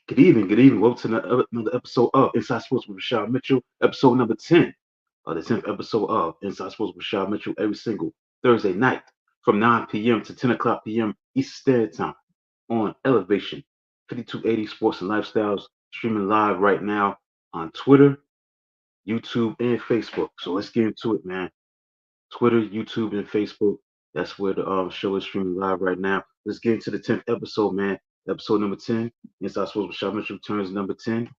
Good evening, good evening. Welcome to another episode of Inside Sports with Rashad Mitchell, episode number 10. The 10th episode of Inside Sports with Rashad Mitchell every single Thursday night from 9 p.m. to 10 o'clock p.m. Eastern Standard Time on Elevation 5280 Sports and Lifestyles, streaming live right now on Twitter, YouTube, and Facebook. So let's get into it, man. Twitter, YouTube, and Facebook. That's where the show is streaming live right now. Let's get into the 10th episode, man. Episode number 10. Inside Sports with Shot Mitchell turns number 10.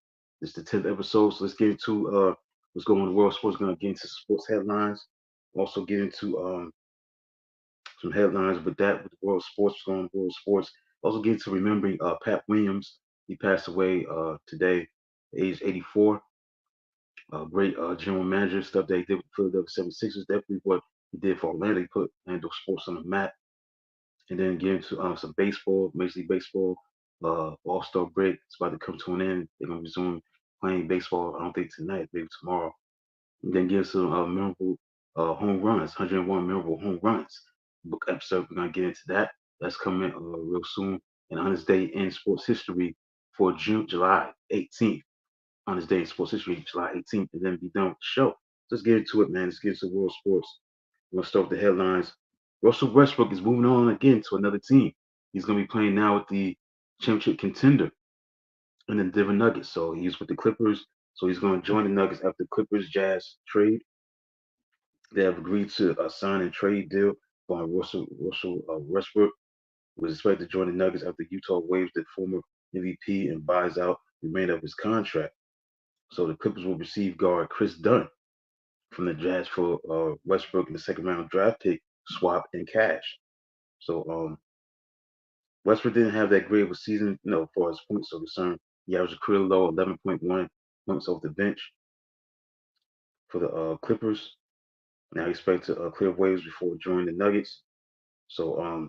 It's the 10th episode. So let's get into what's going on in the world of sports. We're going to get into sports headlines. Also get into some headlines with that, with the world of sports, what's going on in the world of sports. Also get into remembering Pat Williams. He passed away today, age 84. Great general manager, stuff that he did with the Philadelphia 76ers, definitely what he did for Orlando. He put Orlando sports on the map. And then get into some baseball, Major League Baseball, All-Star break. It's about to come to an end. They're going to resume playing baseball, I don't think tonight, maybe tomorrow. And then get some memorable home runs, 101 memorable home runs. Book episode, we're going to get into that. That's coming real soon. And on this day in sports history for July 18th. On this day in sports history, July 18th, and then be done with the show. Let's get into it, man. Let's get into world sports. We're gonna start with the headlines. Russell Westbrook is moving on again to another team. He's gonna be playing now with the championship contender in the Denver Nuggets. So he's with the Clippers. So he's gonna join the Nuggets after the Clippers Jazz trade. They have agreed to a sign and trade deal for Russell Westbrook, who is expected to join the Nuggets after Utah waives the former MVP and buys out the remainder of his contract. So the Clippers will receive guard Chris Dunn from the Jazz for Westbrook in the second round draft pick swap in cash. So Westbrook didn't have that great of a season, as far as points are concerned. He averaged a career low 11.1 points off the bench for the Clippers. Now he expects to clear waves before joining the Nuggets. So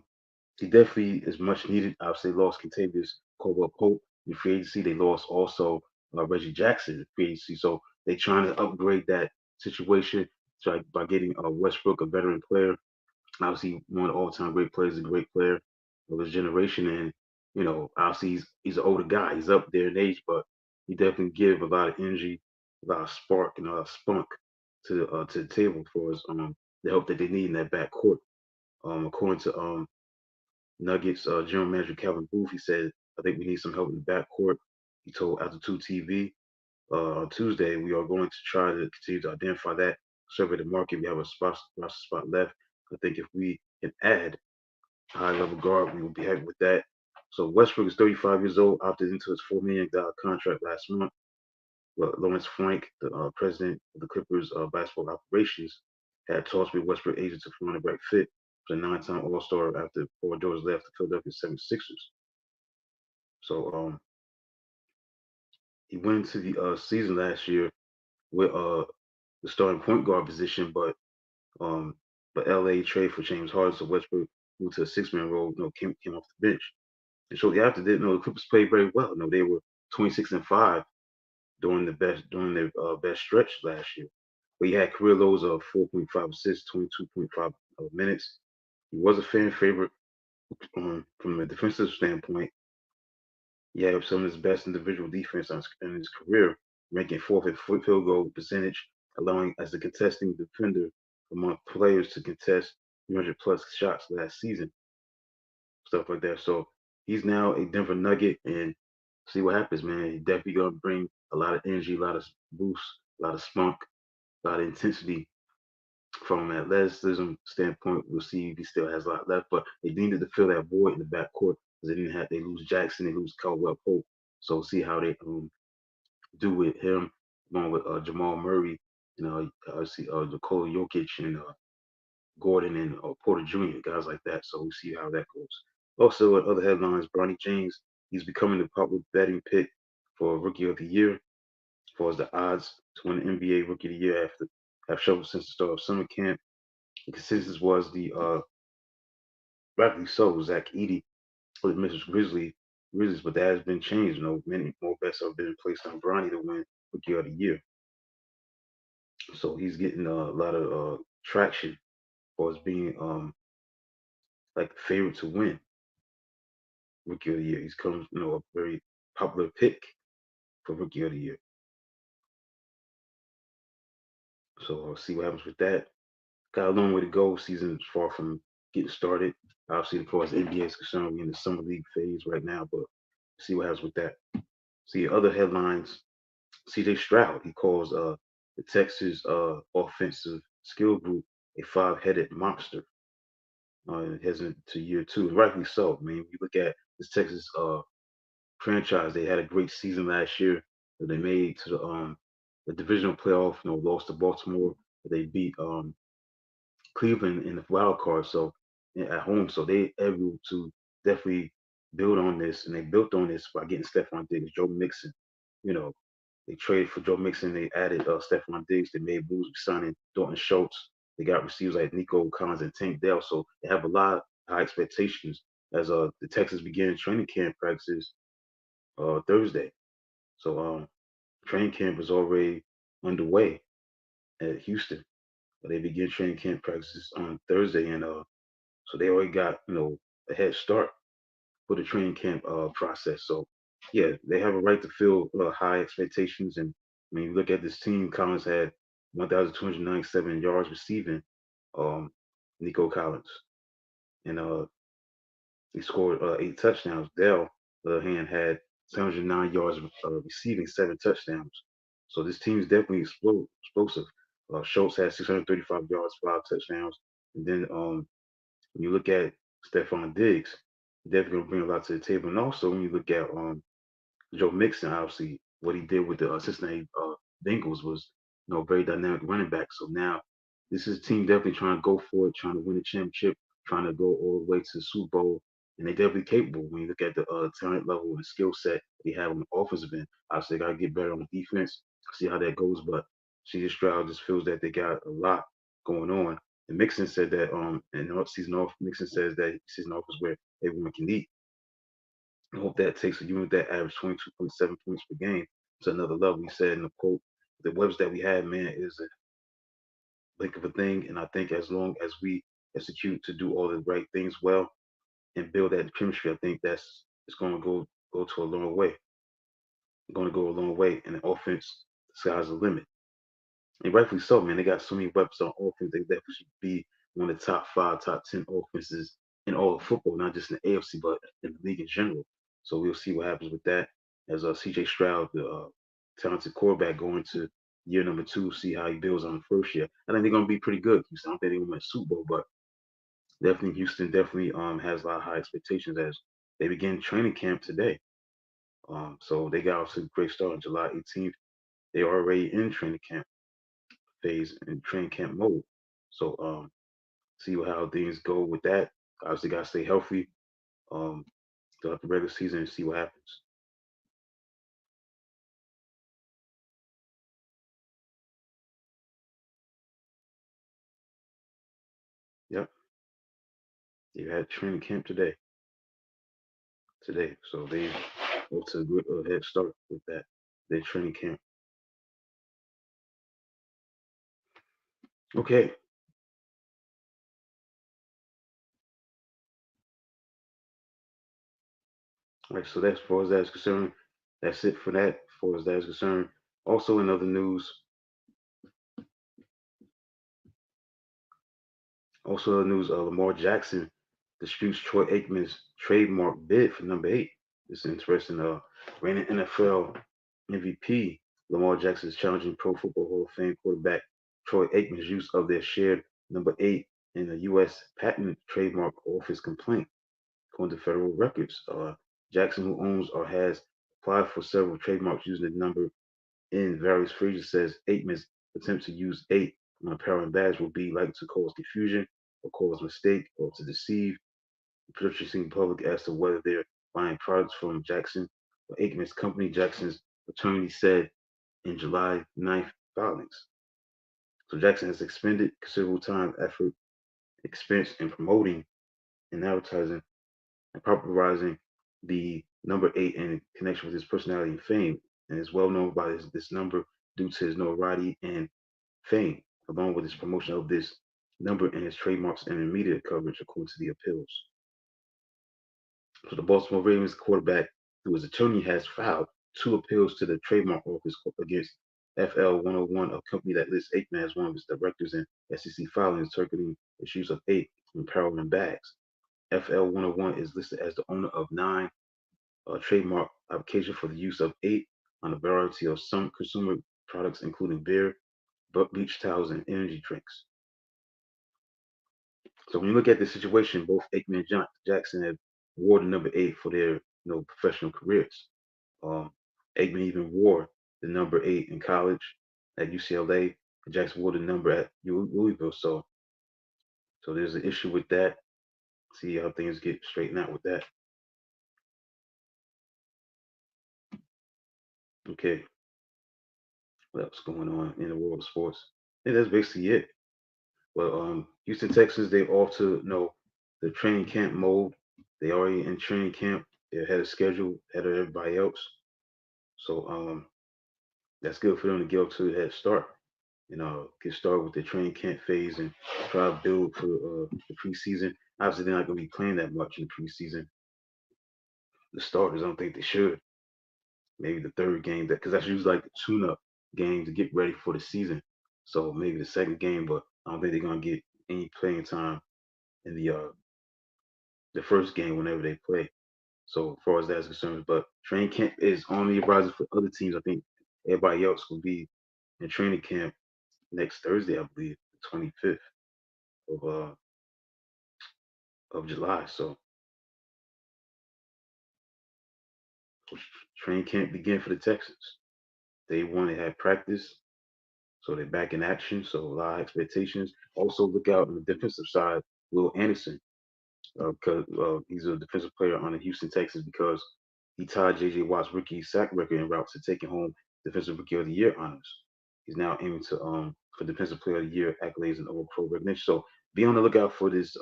he definitely is much needed. Obviously, they lost Contavious Caldwell Pope in free agency. They lost also Reggie Jackson in free agency. So they're trying to upgrade that situation by getting Westbrook, a veteran player, obviously one of the all-time great players, a great player of his generation, and obviously he's an older guy. He's up there in age, but he definitely give a lot of energy, a lot of spark, and a lot of spunk to the table for us the help that they need in that back court. According to Nuggets general manager Calvin Booth, he said, "I think we need some help in the back court." He told Altitude TV on Tuesday, "We are going to try to continue to identify that, survey the market. We have a spot left. I think if we can add a high level guard, we will be happy with that." So Westbrook is 35 years old, opted into his $4 million contract last month. But Lawrence Frank, the president of the Clippers basketball operations, had talks with Westbrook agent to find a right fit for the nine-time All-Star after Paul George left the Philadelphia 76ers. So he went into the season last year with the starting point guard position, um, but LA trade for James Harden, so Westbrook moved to a six-man role. Came off the bench. And shortly after that, the Clippers played very well. They were 26-5 during their best stretch last year. But he had career lows of 4.5 assists, 22.5 minutes. He was a fan favorite from a defensive standpoint. He had some of his best individual defense in his career, ranking fourth in field goal percentage, allowing as a contesting defender among players to contest 300 plus shots last season, stuff like that. So he's now a Denver Nugget, and see what happens, man. He definitely gonna bring a lot of energy, a lot of boost, a lot of spunk, a lot of intensity from an athleticism standpoint. We'll see if he still has a lot left, but they needed to fill that void in the backcourt because they lose Jackson, they lose Caldwell Pope. So we'll see how they do with him, along with Jamal Murray, obviously Nikola Jokic and Gordon and Porter Jr., guys like that. So we'll see how that goes. Also, in other headlines, Bronny James, he's becoming the popular betting pick for Rookie of the Year, as far as the odds to win the NBA Rookie of the Year after have shown since the start of summer camp. The consensus was the rightly so, Zach Edey for the Memphis Grizzlies, but that has been changed. Many more bets have been placed on Bronny to win Rookie of the Year. So he's getting a lot of traction for as being like the favorite to win Rookie of the Year. He's come, a very popular pick for Rookie of the Year. So I'll see what happens with that. Got a long way to go. Season's far from getting started. Obviously, as far as the NBA is concerned, we're in the summer league phase right now, but see what happens with that. See other headlines. CJ Stroud, he calls the Texas offensive skill group a five-headed monster. Heading to year two, and rightfully so. I mean, you look at this Texas franchise; they had a great season last year. That they made to the divisional playoff. Lost to Baltimore. They beat Cleveland in the wild card, so at home. So they able to definitely build on this, and they built on this by getting Stephon Diggs, Joe Mixon. You know, they traded for Joe Mixon. They added Stephon Diggs. They made moves signing Dalton Schultz. They got receivers like Nico Collins and Tank Dell. So they have a lot of high expectations as the Texans begin training camp practices Thursday. So training camp is already underway at Houston. They begin training camp practices on Thursday, and so they already got a head start for the training camp process. So yeah, they have a right to feel high expectations. And when you look at this team, Collins had 1,297 yards receiving. Um, Nico Collins, and he scored 8 touchdowns. Dell, on the other hand, had 709 yards receiving, 7 touchdowns. So this team is definitely explosive. Schultz had 635 yards, 5 touchdowns. And then when you look at Stephon Diggs, definitely gonna bring a lot to the table. And also when you look at Joe Mixon, obviously what he did with the Cincinnati Bengals was very dynamic running back. So now this is a team definitely trying to go for it, trying to win the championship, trying to go all the way to the Super Bowl. And they're definitely capable when you look at the talent level and skill set they have on the offensive end. Obviously, they got to get better on the defense, see how that goes. But CJ Stroud just feels that they got a lot going on. And Mixon said that in the season off, Mixon says that season off is where everyone can eat. I hope that takes a unit that average 22.7 points per game to another level. He said in the quote, the webs that we have, man, is a link of a thing. And I think as long as we execute to do all the right things well and build that chemistry, I think that's it's going to go to a long way. Going to go a long way. And the offense, the sky's the limit. And rightfully so, man. They got so many weapons on offense. They definitely should be one of the top five, top 10 offenses in all of football, not just in the AFC, but in the league in general. So we'll see what happens with that. As CJ Stroud, the talented quarterback, going to year number two, see how he builds on the first year. I think they're going to be pretty good. I don't think they're going to win a Super Bowl, but definitely Houston definitely has a lot of high expectations as they begin training camp today. So they got off to a great start on July 18th. They're already in training camp phase and training camp mode. So see how things go with that. Obviously, got to stay healthy um, throughout the regular season and see what happens. Yep, they had training camp today. So they go to a good head start with that. Their training camp. Okay, all right. So that's as far as that is concerned. That's it for that. As far as that is concerned. Also, in other news, Lamar Jackson disputes Troy Aikman's trademark bid for number 8. It's interesting. Reigning NFL MVP Lamar Jackson is challenging Pro Football Hall of Fame quarterback Troy Aikman's use of their shared number 8 in the U.S. Patent Trademark Office complaint, according to federal records. Jackson, who owns or has applied for several trademarks using the number in various phrases, says Aikman's attempt to use 8 on a apparel and badge will be likely to cause confusion or cause mistake or to deceive the purchasing public as to whether they're buying products from Jackson or Aikman's company. Jackson's attorney said in July 9th filings. So Jackson has expended considerable time, effort, expense in promoting and advertising and popularizing the number 8 in connection with his personality and fame, and is well known by this number due to his notoriety and fame, along with his promotion of this number and his trademarks and media coverage, according to the appeals. So the Baltimore Ravens quarterback through his attorney, has filed two appeals to the trademark office against FL 101, a company that lists Aikman as one of its directors in SEC filings targeting issues of ape and apparel and bags. FL 101 is listed as the owner of nine trademark applications for the use of ape on a variety of some consumer products, including beer, bleach towels, and energy drinks. So when you look at this situation, both Aikman and Jackson have wore the number eight for their professional careers. Um, Aikman even wore the number eight in college at UCLA, and Jackson wore the number at Louisville. So there's an issue with that. See how things get straightened out with that. Okay, what else going on in the world of sports? And that's basically it. Well, Houston Texans, they off to the training camp mode. They already in training camp. They had a schedule ahead of everybody else. So that's good for them to get up to that start. Get started with the training camp phase and try to build for the preseason. Obviously, they're not going to be playing that much in the preseason. The starters, I don't think they should. Maybe the third game, because that's usually like the tune-up game to get ready for the season. So maybe the second game, but I don't think they're going to get any playing time in the first game whenever they play. So as far as that's concerned, but training camp is on the horizon for other teams. I think everybody else will be in training camp next Thursday, I believe, the 25th of July. So training camp begin for the Texans. They want to have practice, so they're back in action. So a lot of expectations. Also look out on the defensive side, Will Anderson, because he's a defensive player on the Houston Texans because he tied J.J. Watt's rookie sack record en route to taking home Defensive Rookie of the Year honors. He's now aiming to for Defensive Player of the Year accolades and All Pro recognition. So be on the lookout for this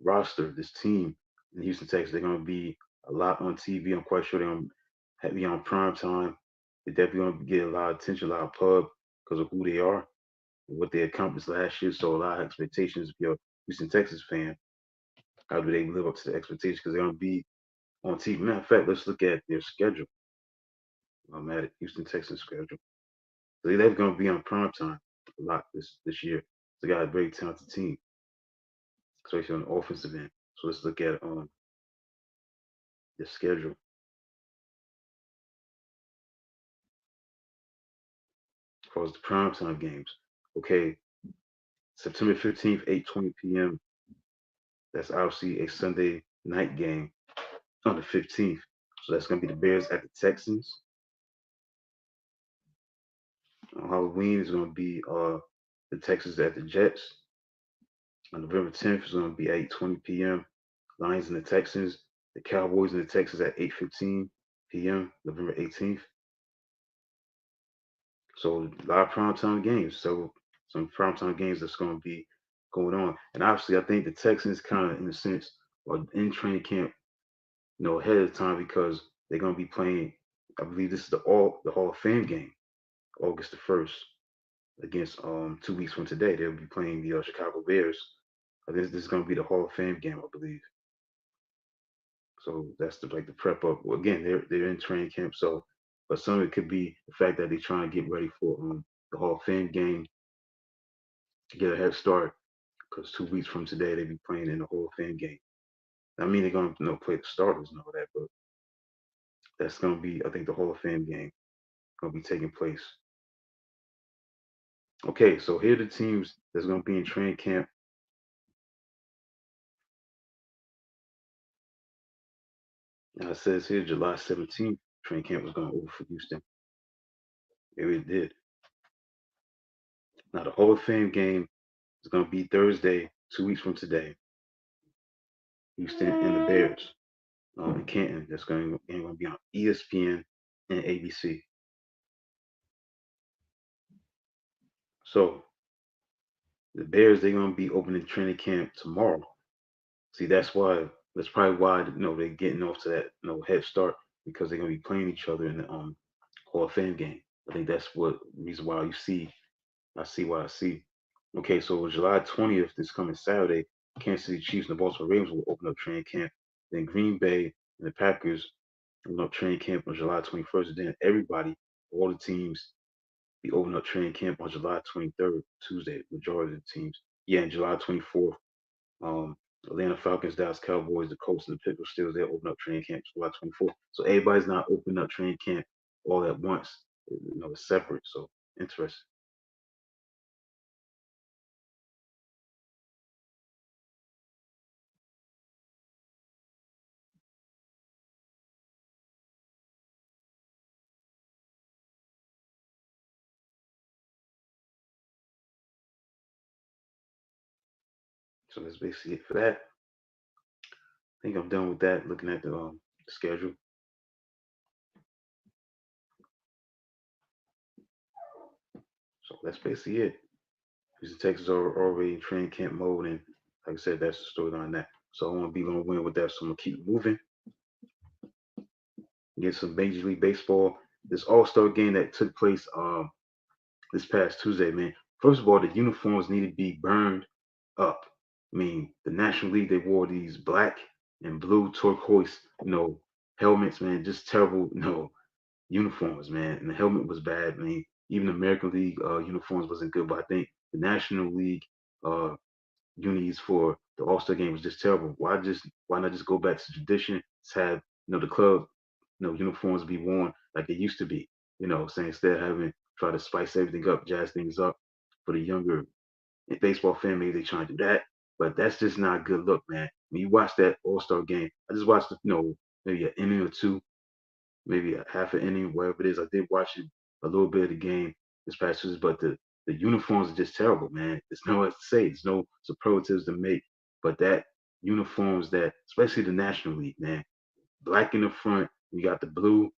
roster, this team in Houston, Texas. They're going to be a lot on TV. I'm quite sure they're going to be on prime time. They're definitely going to get a lot of attention, a lot of pub because of who they are and what they accomplished last year. So a lot of expectations if you're a Houston, Texas fan. How do they live up to the expectations? Because they're going to be on TV. Matter of fact, let's look at their schedule. I'm at it, Houston, Texas schedule. So they're going to be on prime time a lot this year. They got a very talented team, especially on the offensive end. So let's look at the schedule. As far as the primetime games. Okay, September 15th, 8:20 p.m. That's obviously a Sunday night game on the 15th. So that's going to be the Bears at the Texans. On Halloween is going to be the Texans at the Jets. On November 10th is going to be 8:20 p.m. Lions and the Texans. The Cowboys and the Texans at 8:15 p.m. November 18th. So a lot of primetime games. So some primetime games that's going to be going on. And obviously, I think the Texans kind of, in a sense, are in training camp, ahead of time because they're going to be playing. I believe this is the Hall of Fame game, August the 1st, against 2 weeks from today. They'll be playing the Chicago Bears. This is going to be the Hall of Fame game, I believe. So that's the prep up. Well, again, they're in training camp. So, but some of it could be the fact that they're trying to get ready for the Hall of Fame game to get a head start. Because 2 weeks from today, they'll be playing in the Hall of Fame game. I mean, they're going to play the starters and all that, but that's going to be, I think, the Hall of Fame game going to be taking place. Okay, so here are the teams that's going to be in training camp. Now it says here July 17th, training camp was going over for Houston. Maybe it did. Now the Hall of Fame game is going to be Thursday, 2 weeks from today. Houston and the Bears in Canton. That's going to be on ESPN and ABC. So the Bears, they're going to be opening training camp tomorrow. See, that's probably why they're getting off to that head start because they're going to be playing each other in the Hall of Fame game. I think that's what reason why I see what I see. Okay, so July 20th, this coming Saturday, Kansas City Chiefs and the Baltimore Ravens will open up training camp. Then Green Bay and the Packers open up training camp on July 21st, and then everybody, all the teams, be opening up training camp on July 23rd, Tuesday. Majority of the teams, yeah, and July 24th. Um, Atlanta Falcons, Dallas Cowboys, the Colts, and the Pittsburgh Steelers, they open up training camp July 24th. So everybody's not opening up training camp all at once. It's separate. So interesting. So that's basically it for that. I think I'm done with that. Looking at the schedule. So that's basically it. Houston Texans are already in training camp mode, and like I said, that's the story on that. So I want to be long win with that. So I'm gonna keep moving. Get some Major League Baseball. This All Star game that took place this past Tuesday, man. First of all, the uniforms need to be burned up. I mean, the National League, they wore these black and blue turquoise, helmets, man. Just terrible, uniforms, man. And the helmet was bad. I mean, even the American League uniforms wasn't good, but I think the National League uh, unis for the All Star game was just terrible. Why not just go back to tradition? Just have the club uniforms be worn like they used to be. Saying instead of having try to spice everything up, jazz things up for the younger baseball fan, maybe they trying to do that. But that's just not a good look, man. When you watch that All Star game, I just watched maybe an inning or two, maybe a half an inning, whatever it is. I did watch it a little bit of the game this past Tuesday, but the uniforms are just terrible, man. There's no else to say. There's no superlatives to make, but that uniforms that, especially the National League, man, black in the front, you got the blue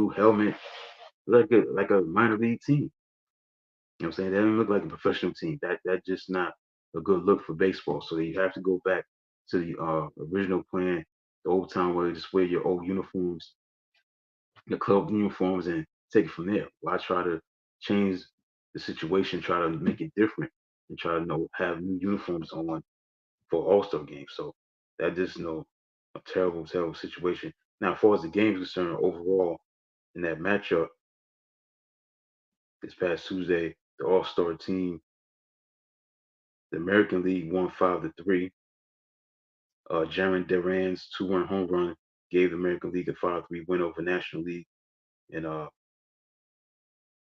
helmet, like a minor league team. You know what I'm saying? They don't look like a professional team. That just not a good look for baseball. So you have to go back to the original plan, the old time where you just wear your old uniforms, the club uniforms, and take it from there. Why try to change the situation, try to make it different, and try to have new uniforms on for All Star games? So that just a terrible, terrible situation. Now, as far as the game is concerned, overall in that matchup this past Tuesday, the All Star team, the American League won 5-3. Jaron Duran's two-run home run gave the American League a 5-3 win over National League, and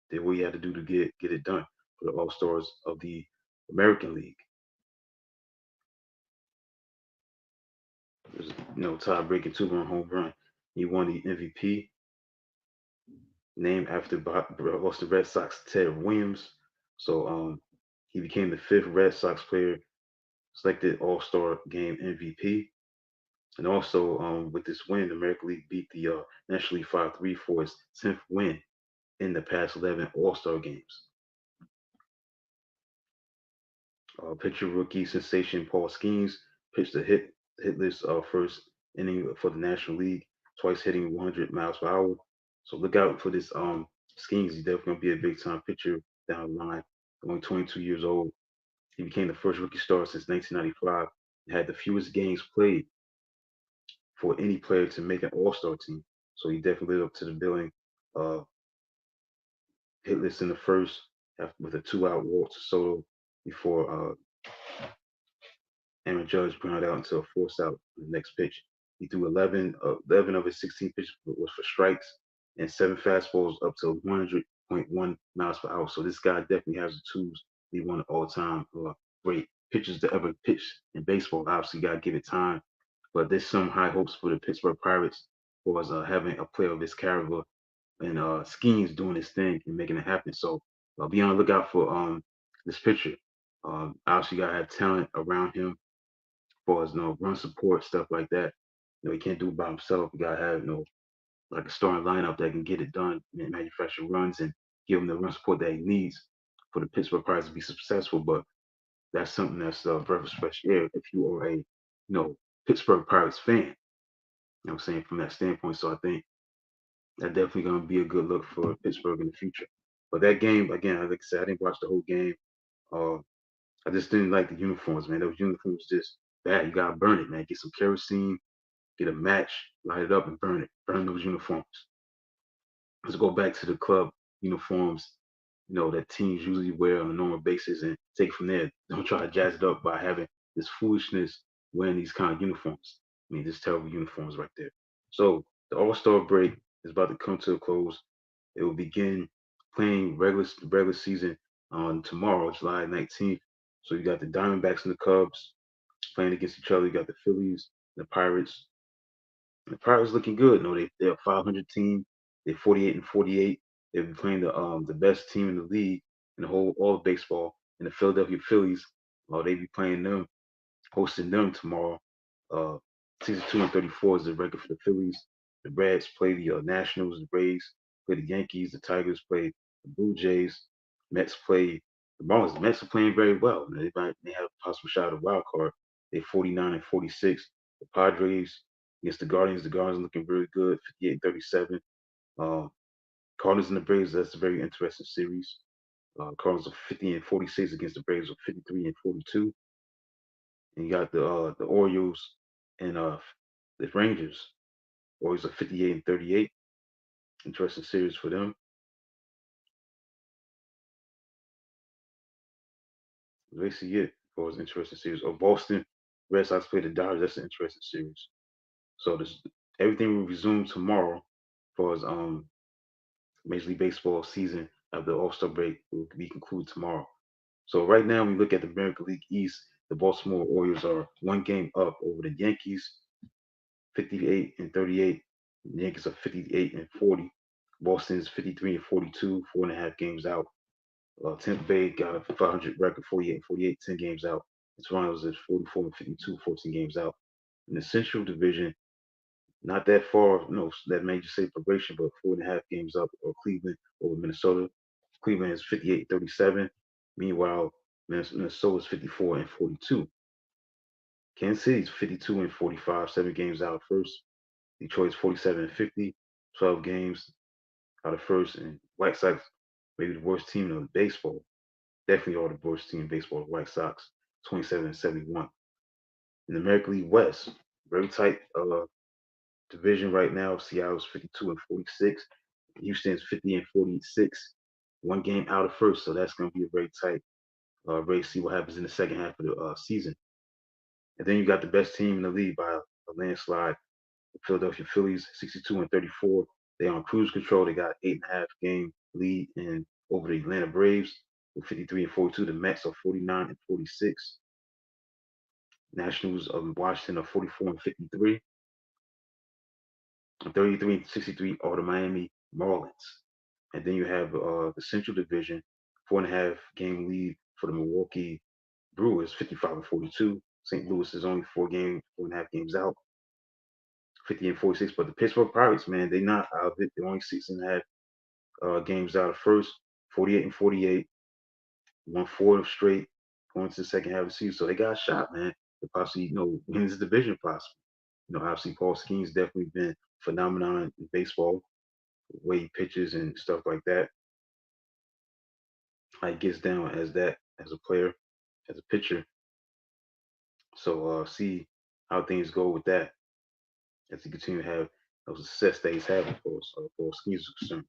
did what he had to do to get it done for the All Stars of the American League. It was tie-breaking two-run home run. He won the MVP, named after Boston Red Sox Ted Williams. So he became the fifth Red Sox player selected All-Star Game MVP. And also, with this win, the American League beat the National League 5-3 for its 10th win in the past 11 All-Star games. Pitcher rookie sensation Paul Skeens pitched a hitless first inning for the National League, twice hitting 100 miles per hour. So look out for this Skeens. He's definitely going to be a big time pitcher down the line. Only 22 years old. He became the first rookie star since 1995 and had the fewest games played for any player to make an All-Star team. So he definitely lived up to the billing. Uh, hitless in the first with a two-out walk to Soto before Aaron Judge grounded out into a force out the next pitch. He threw 11 of his 16 pitches was for strikes and seven fastballs up to 100.1 miles per hour. So this guy definitely has the tools to be one of all-time great pitchers to ever pitch in baseball. Obviously, you got to give it time, but there's some high hopes for the Pittsburgh Pirates for us having a player of his caliber and schemes doing his thing and making it happen. So be on the lookout for this pitcher. Obviously, you gotta have talent around him, as far as run support stuff like that. He can't do it by himself. You gotta have like a starting lineup that can get it done, and manufacture runs, and give him the run support that he needs for the Pittsburgh Pirates to be successful. But that's something that's a breath of fresh air if you are a Pittsburgh Pirates fan. You know what I'm saying, from that standpoint. So I think that definitely going to be a good look for Pittsburgh in the future. But that game, again, like I said, I didn't watch the whole game. Uh, I just didn't like the uniforms, man. Those uniforms just bad. You gotta burn it, man. Get some kerosene, get a match, light it up, and burn it. Burn those uniforms. Let's go back to the club uniforms, that teams usually wear on a normal basis and take from there. Don't try to jazz it up by having this foolishness wearing these kind of uniforms. I mean, this terrible uniforms right there. So the All-Star break is about to come to a close. It will begin playing regular season on tomorrow, July 19th. So you got the Diamondbacks and the Cubs playing against each other. You got the Phillies, the Pirates, the Pirates looking good. No, they're a 500 team. They're 48-48. They've been playing the best team in the league in the whole all of baseball. And the Philadelphia Phillies, they be playing them, hosting them tomorrow. Uh, 62-34 is the record for the Phillies. The Reds play the Nationals. The Braves play the Yankees. The Tigers play the Blue Jays. Mets play the Marlins. The Mets are playing very well. They have a possible shot at a wild card. They're 49-46. The Padres against the Guardians. The Guardians looking very good, 58-37. Um, Cardinals and the Braves. That's a very interesting series. Cardinals are 50-46 against the Braves are 53-42. And you got the Orioles and the Rangers. Orioles are 58-38. Interesting series for them. Basically it for an interesting series. Or Boston Red Sox play the Dodgers. That's an interesting series. So this everything will resume tomorrow for as Major League Baseball season of the All-Star break will be concluded tomorrow. So right now we look at the American League East. The Baltimore Orioles are one game up over the Yankees, 58-38. The Yankees are 58-40. Boston's 53-42, 4.5 games out. Tampa Bay got a 500 record, 48-48, 10 games out. And Toronto's is 44-52, 14 games out. In the Central Division, not that far, that major separation, but 4.5 games up. Or Cleveland over Minnesota. Cleveland is 58-37. Meanwhile, Minnesota's 54-42. Kansas City's 52-45, 7 games out of first. Detroit's 47-50, 12 games out of first. And White Sox, maybe the worst team in baseball. Definitely all the worst team in baseball, the White Sox, 27-71. In the American League West, very tight division right now. Seattle's 52-46. Houston's 50-46. 1 game out of first, so that's going to be a very tight race. See what happens in the second half of the season. And then you got the best team in the league by a landslide, the Philadelphia Phillies, 62-34. They're on cruise control. They got 8.5 game lead in over the Atlanta Braves with 53-42. The Mets are 49-46. Nationals of Washington are 44-53. 33-63 are the Miami Marlins. And then you have the Central Division, 4.5 game lead for the Milwaukee Brewers, 55-42. St. Louis is only 4.5 games out, 50-46. But the Pittsburgh Pirates, man, they not out of it. They're only 6.5 games out of first, 48-48. Won 4 straight going to the second half of the season. So they got a shot, man, to possibly, win this division possibly. Obviously Paul Skeens definitely been a phenomenon in baseball, the way he pitches and stuff like that. How he gets down as a player, as a pitcher. So see how things go with that as he continue to have those success that he's having for Skeens is concerned.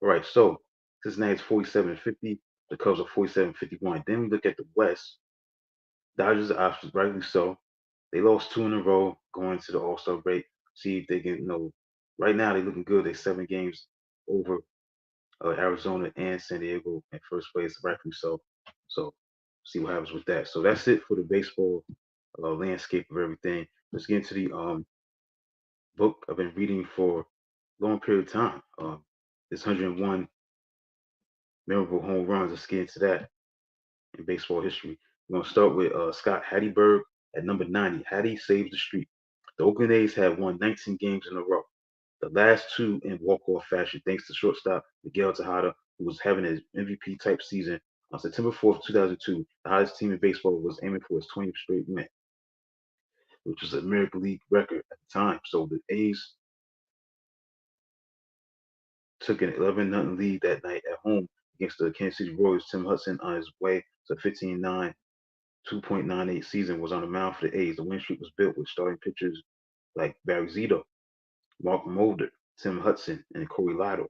All right, so Cincinnati's 47-50, the Cubs are 47-51. Then we look at the West. Dodgers, obviously, rightly so. They lost 2 in a row going to the All-Star break. See if they can, right now they're looking good. They're 7 games over Arizona and San Diego in first place, rightfully so. So see what happens with that. So that's it for the baseball landscape of everything. Let's get into the book I've been reading for a long period of time. This 101 memorable home runs. Let's get into that in baseball history. We're gonna start with Scott Hatteberg at number 90. Hattie saves the streak. The Oakland A's have won 19 games in a row. The last two in walk-off fashion, thanks to shortstop Miguel Tejada, who was having his MVP type season. On September 4th, 2002, the hottest team in baseball was aiming for its 20th straight win, which was an American League record at the time. So the A's took an 11-0 lead that night at home against the Kansas City Royals. Tim Hudson, on his way to 15-9, 2.98 season, was on the mound for the A's. The win streak was built with starting pitchers like Barry Zito, Mark Mulder, Tim Hudson, and Corey Liddell.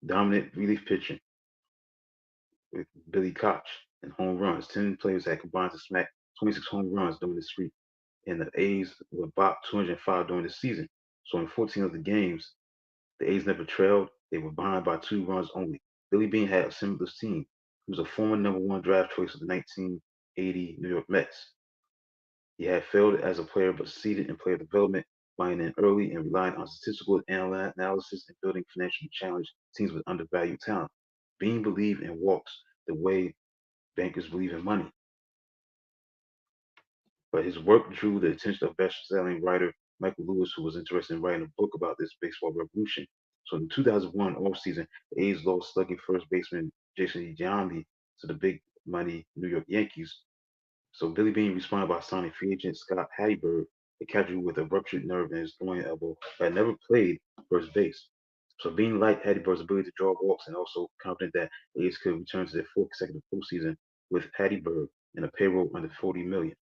Dominant relief pitching with Billy Koch and home runs. 10 players had combined to smack 26 home runs during the streak, and the A's were about 205 during the season. So in 14 of the games, the A's never trailed. They were behind by 2 runs only. Billy Beane had a similar team. He was a former number one draft choice of the 1980 New York Mets. He had failed as a player but succeeded in player development, buying in early and relying on statistical analysis and building financially challenged teams with undervalued talent. Beane believed in walks the way bankers believe in money, but his work drew the attention of best-selling writer Michael Lewis, who was interested in writing a book about this baseball revolution. So in the 2001 offseason, the A's lost slugging first baseman Jason Giambi to the big money New York Yankees. So Billy Beane responded by signing free agent Scott Hatteberg, a catcher with a ruptured nerve in his throwing elbow that had never played first base. So Beane liked Hatteberg's ability to draw walks and also confident that the A's could return to their fourth consecutive postseason with Hatteberg and a payroll under $40 million.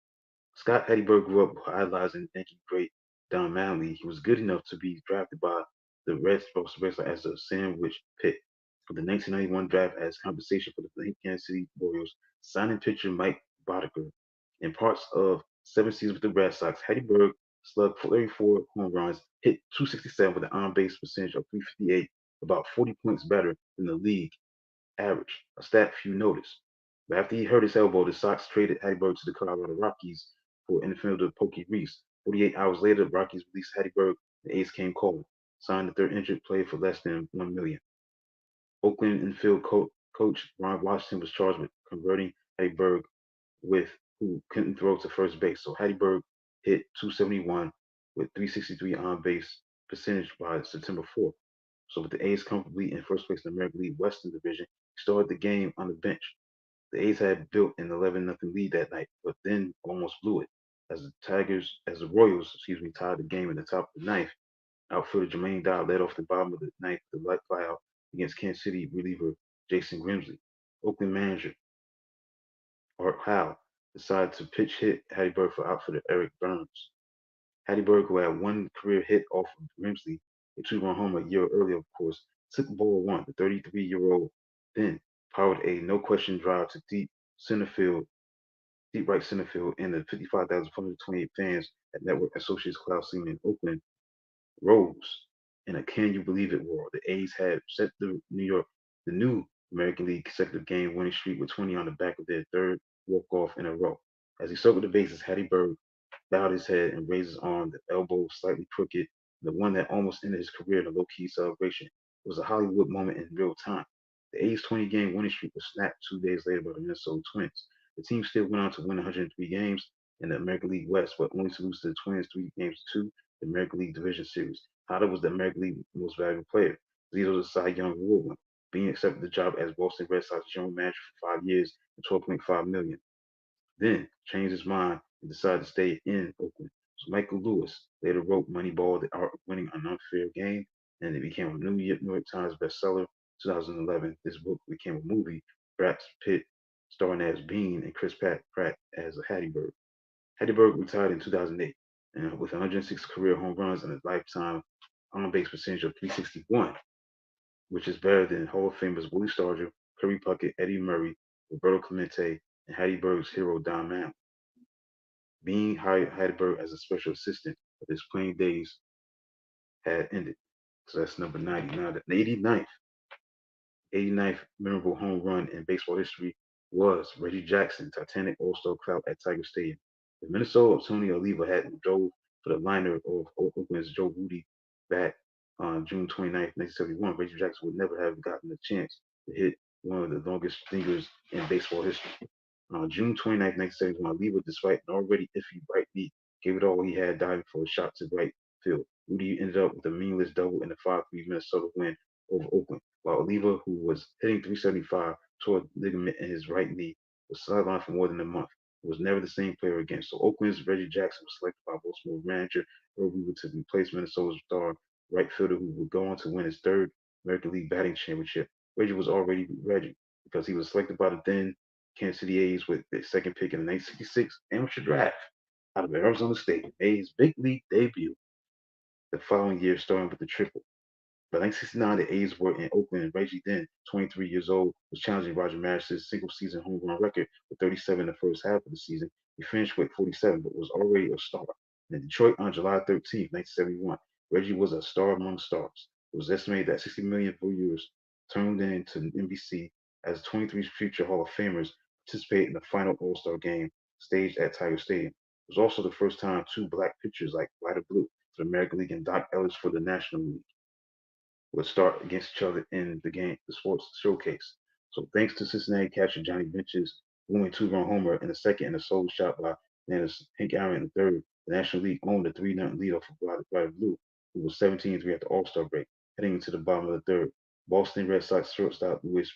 Scott Hatteberg grew up idolizing Yankee great Don Mattingly. He was good enough to be drafted by the Red Sox as a sandwich pick for the 1991 draft as compensation for the Kansas City Royals, signing pitcher Mike Boddicker. In parts of 7 seasons with the Red Sox, Hatteberg slugged 34 home runs, hit 267 with an on-base percentage of 358, about 40 points better than the league average, a stat few noticed. But after he hurt his elbow, the Sox traded Hatteberg to the Colorado Rockies for infielder Pokey Reese. 48 hours later, the Rockies released Hatteberg. The A's came calling, signed the third injured player for less than $1 million. Oakland infield coach Ron Washington was charged with converting Hatteberg with who couldn't throw to first base. So Hatteberg hit 271 with 363 on base percentage by September 4th. So with the A's comfortably in first place in the American League Western Division, he started the game on the bench. The A's had built an 11-0 lead that night, but then almost blew it. As the Royals, tied the game in the top of the ninth, outfielder Jermaine Dye led off the bottom of the ninth with a light flyout against Kansas City reliever Jason Grimsley. Oakland manager Art Howe decided to pitch hit Hatteberg for outfielder Eric Burns. Hatteberg, who had one career hit off of Grimsley, a 2-run homer a year earlier, of course, took ball one. The 33-year-old then powered a no-question drive to center field, deep right center field, and the 55,428 fans at Network Associates Coliseum in Oakland rose in a can you believe it world. The A's had set the new American League consecutive game winning streak with 20 on the back of their third walk-off in a row. As he circled the bases, Hatteberg bowed his head and raised his arm, the elbow slightly crooked, the one that almost ended his career in a low-key celebration. It was a Hollywood moment in real time. The A's 20-game winning streak was snapped 2 days later by the Minnesota Twins. The team still went on to win 103 games in the American League West, but only to lose to the Twins 3 games to 2 the American League Division Series. Hader was the American League most valuable player. Zito was the Cy Young Award winner. Being accepted the job as Boston Red Sox general manager for 5 years and $12.5 million. Then changed his mind and decided to stay in Oakland. So Michael Lewis later wrote Moneyball, The Art of Winning an Unfair Game, and it became a New York Times bestseller. 2011, this book became a movie. Brad Pitt starring as Bean and Chris Pratt as Hatteberg. Hatteberg retired in 2008 and with 106 career home runs and a lifetime on-base percentage of 361, which is better than Hall of Famers Willie Stargell, Kirby Puckett, Eddie Murray, Roberto Clemente, and Hatteberg's hero Don Mann. Being hired Hatteberg as a special assistant, but his playing days had ended. So that's number 90. Now, the 89th memorable home run in baseball history was Reggie Jackson, Titanic All-Star crowd at Tiger Stadium. The Minnesota Tony Oliva had drove for the liner of Oakland's Joe Rudy back on June 29th, 1971. Reggie Jackson would never have gotten the chance to hit one of the longest fingers in baseball history. On June 29th, 1971, Oliva, despite an already iffy right knee, gave it all he had diving for a shot to right field. Rudy ended up with a meaningless double in the 5-3 Minnesota win over Oakland, while Oliva, who was hitting 375, tore a ligament in his right knee, was sidelined for more than a month. He was never the same player again. So Oakland's Reggie Jackson was selected by Baltimore manager Earl Weaver to replace Minnesota's star right fielder, who would go on to win his third American League batting championship. Reggie was already ready because he was selected by the then Kansas City A's with the second pick in the 1966 amateur draft. out of Arizona State, made his big league debut the following year, starting with the triple. By 1969, the A's were in Oakland, and Reggie, then 23 years old, was challenging Roger Maris's single-season home run record with 37 in the first half of the season. He finished with 47, but was already a star. In Detroit on July 13, 1971, Reggie was a star among stars. It was estimated that 60 million viewers tuned in to NBC as 23 future Hall of Famers participated in the final All-Star game staged at Tiger Stadium. It was also the first time two black pitchers like White or Blue for the American League and Doc Ellis for the National League would start against each other in the sports showcase. So thanks to Cincinnati catcher Johnny Bench's booming two-run homer in the second and a solo shot by Hank Aaron in the third, the National League owned a 3-0 lead off of Ryder Blue, who was 17-3 at the All-Star break, heading into the bottom of the third. Boston Red Sox shortstop Luis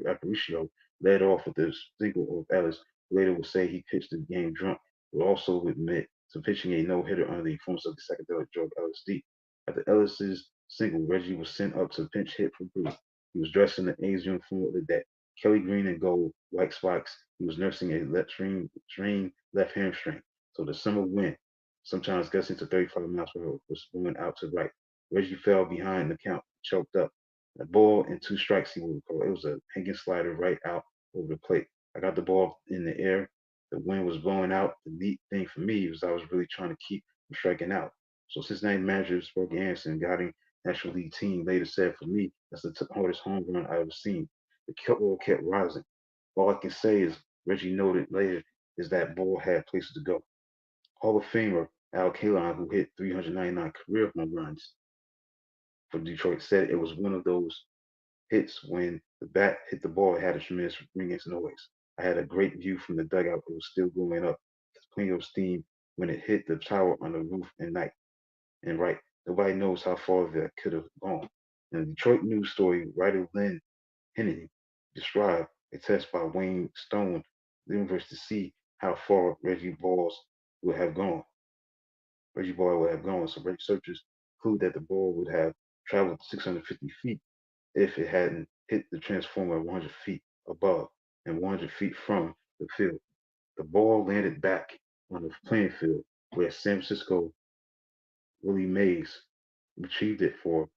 Aparicio led off with the single of Ellis, who later would say he pitched the game drunk, but also would admit to pitching a no-hitter under the influence of the psychedelic drug LSD. After Ellis's single, Reggie was sent up to pinch hit for Bruce. He was dressed in the A's uniform with that Kelly green and gold, white spikes. He was nursing a strained left hamstring. So the summer wind, sometimes gusting to 35 miles per hour, was blowing out to right. Reggie fell behind the count, choked up. A ball and two strikes, he would call it. It was a hanging slider right out over the plate. I got the ball in the air. The wind was blowing out. The neat thing for me was I was really trying to keep from striking out. So Cincinnati manager Sparky Anderson, guiding National League team, later said, "For me, that's the hardest home run I've ever seen. The ball kept rising. All I can say is, Reggie noted later, is that ball had places to go." Hall of Famer Al Kaline, who hit 399 career home runs for Detroit, said it was one of those hits when the bat hit the ball, it had a tremendous ringing noise. I had a great view from the dugout. It was still going up. There's plenty of steam when it hit the tower on the roof at night. And right, nobody knows how far that could have gone. In a Detroit news story, writer Lynn Hennedy described a test by Wayne Stone, the universe, to see how far would have gone. Reggie Ball would have gone. So researchers conclude that the ball would have traveled 650 feet if it hadn't hit the transformer 100 feet above and 100 feet from the field. The ball landed back on the playing field where San Francisco Willie Mays retrieved it for